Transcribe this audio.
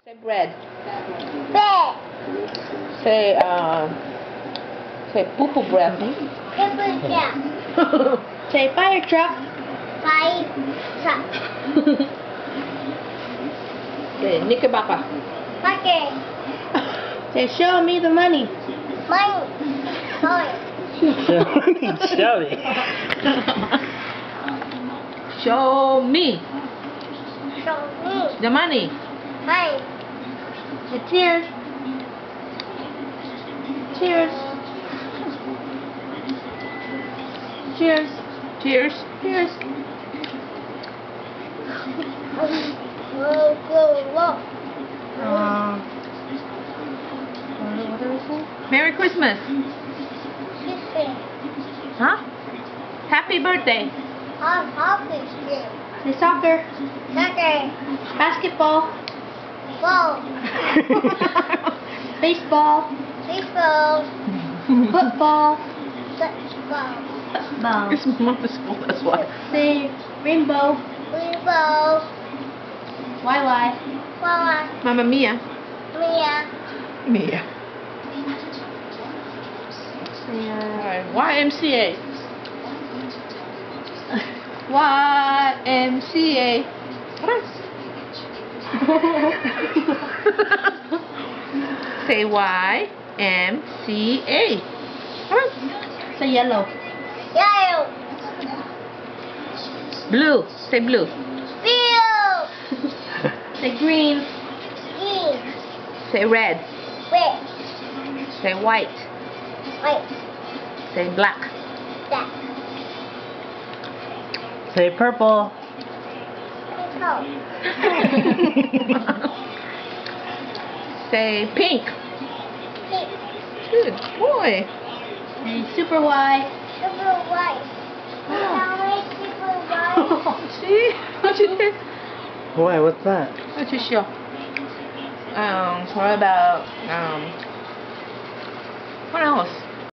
Say bread. Bread. Say poo-poo breath. Pepper jack. Say fire truck. Fire truck. Say knickerbocker. Bucket. Say show me the money. Money. Toy. Show me. Show me Show me. the money. Money. Say cheers. Cheers. Cheers. Cheers. Cheers. Whoa, whoa, whoa. What do we say? Merry Christmas. Chicken. Huh? Happy birthday. Happy day. Say soccer. Soccer. Basketball. Ball. Baseball. Baseball. Football. Football. Football. It's not the school, that's why. Say rainbow. Rainbow. YY. Flower. Mamma Mia. Mia. Mia. Say Alright, YMCA. YMCA. Say YMCA. Say yellow. Yellow. Blue. Say blue. Blue. Say green. Green. Say red. Red. Say white. White. Say black. Black. Say purple. Purple. Say pink. Pink. Good boy. Say super Y. Super white. Super white. See? What you did? Why, what's that? What you show? What about what else?